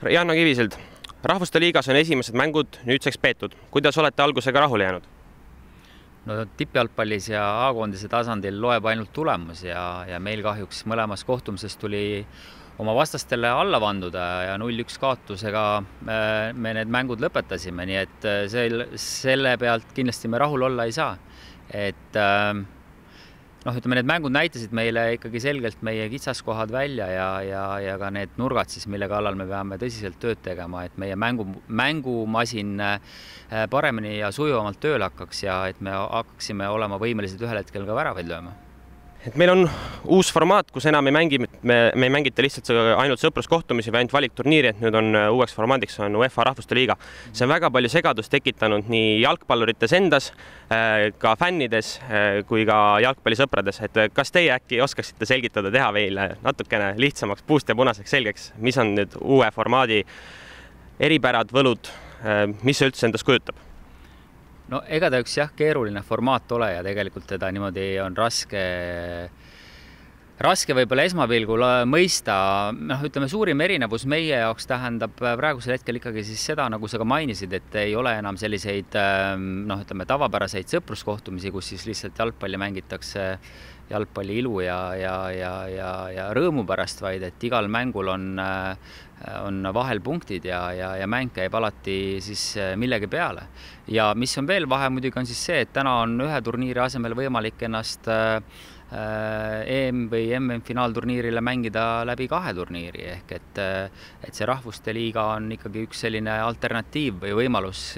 Janno Kiviselt, Rahvuste Liigas on esimesed mängud nüüdseks peetud. Kuidas olete algusega rahule jäänud? No tippjalgpallis ja A-koondise tasandil loeb ainult tulemus ja meil kahjuks mõlemas kohtumises tuli oma vastastele alla vanduda ja 0-1 kaotusega me need mängud lõpetasime, nii et selle pealt kindlasti me rahul olla ei saa. Ütleme, need mängud näitasid meile ikkagi selgelt meie kitsaskohad välja ja ka need nurgad, siis, mille kallal me peame tõsiselt tööd tegema, et meie mängumasin paremini ja sujuvamalt tööle hakkaks ja et me hakkaksime olema võimelised ühel hetkel ka väravaid lööma. Et meil on uus formaat, kus enam me ei mängita lihtsalt ainult sõpruskohtumisi või ainult valikturniiri, et nüüd on uueks formaadiks on UEFA Rahvuste Liiga. See on väga palju segadust tekitanud nii jalgpallurites endas, ka fännides kui ka jalgpallisõprades. Et kas teie äkki oskaksite selgitada, teha veile natukene lihtsamaks, puust ja punaseks selgeks, mis on nüüd uue formaadi eripärad, võlud, mis see üldse endas kujutab? No ega ta üks keeruline formaat ole ja tegelikult teda niimoodi on raske võib-olla esmapilgul mõista. Ütleme, suurim erinevus meie jaoks tähendab praegusel hetkel ikkagi siis seda, nagu sa ka mainisid, et ei ole enam selliseid tavapäraseid sõpruskohtumisi, kus siis lihtsalt jalgpalli mängitakse jalgpalli ilu ja rõõmu pärast, vaid et igal mängul on vahel punktid ja mäng käib alati siis millegi peale. Ja mis on veel vahe muidugi on siis see, et täna on ühe turniiri asemel võimalik ennast EM või MM finaalturniirile mängida läbi 2 turniiri ehk et see Rahvuste Liiga on ikkagi üks selline alternatiiv või võimalus.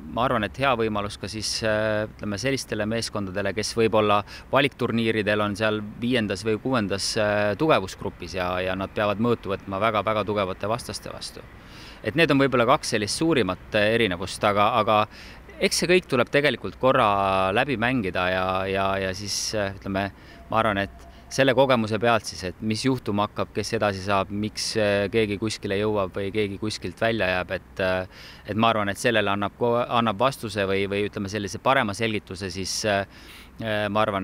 Ma arvan, et hea võimalus ka siis sellistele meeskondadele, kes võib-olla valikturniiridel on seal 5. või 6. tugevusgrupis ja nad peavad mõõtu võtma väga-väga tugevate vastaste vastu. Et need on võib-olla 2 sellist suurimat erinevust, aga eks see kõik tuleb tegelikult korra läbi mängida ja siis ma arvan, et selle kogemuse pealt siis, et mis juhtuma hakkab, kes edasi saab, miks keegi kuskile jõuab või keegi kuskilt välja jääb, et ma arvan, et sellele annab vastuse või ütleme sellise parema selgituse siis ma arvan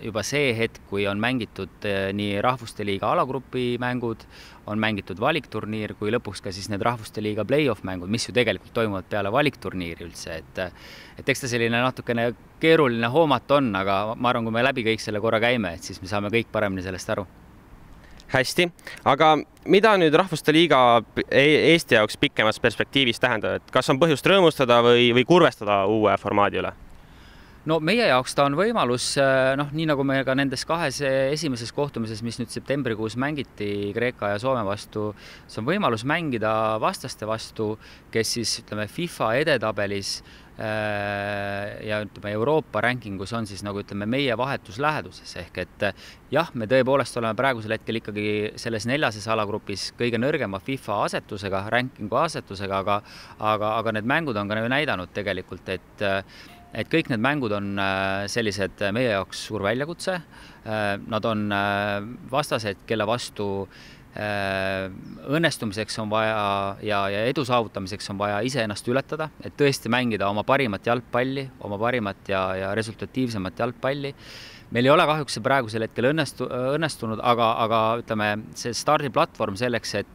juba see hetk, kui on mängitud nii Rahvuste Liiga alagrupi mängud, on mängitud valikturniir, kui lõpuks ka siis need Rahvuste Liiga play-off mängud, mis ju tegelikult toimuvad peale valikturniiri üldse, et eks ta selline natukene keeruline hoomat on, aga ma arvan, kui me läbi kõik selle korra käime, et siis me saame kõik paremini sellest aru. Hästi, aga mida nüüd Rahvuste Liiga Eesti jaoks pikemas perspektiivis tähendab, et kas on põhjust rõõmustada või kurvestada uue formaadi üle? No meie jaoks ta on võimalus, nii nagu me ka nendes 2 esimeses kohtumises, mis nüüd septembrikuus mängiti Kreeka ja Soome vastu, see on võimalus mängida vastaste vastu, kes siis FIFA edetabelis ja Euroopa rankingus on siis nagu meie vahetusläheduses ehk et jah, me tõepoolest oleme praegusel hetkel ikkagi selles 4. alagrupis kõige nõrgema FIFA asetusega, rankingu asetusega, aga need mängud on ka näidanud tegelikult, et kõik need mängud on sellised meie jaoks suur väljakutse. Nad on vastased, kelle vastu õnnestumiseks on vaja ja edu saavutamiseks on vaja iseennast ületada, et tõesti mängida oma parimat jalgpalli, oma parimat ja resultatiivsemat jalgpalli. Meil ei ole kahjuks see praegusel hetkel õnnestunud, aga ütleme, see stardiplatvorm selleks, et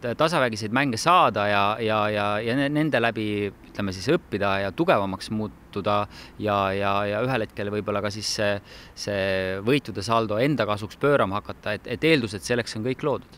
tasavägiseid mänge saada ja nende läbi siis õppida ja tugevamaks muutuda ja ühel hetkel võib-olla ka siis see võitude saldo enda kasuks pöörama hakata, et eeldused selleks on kõik loodud.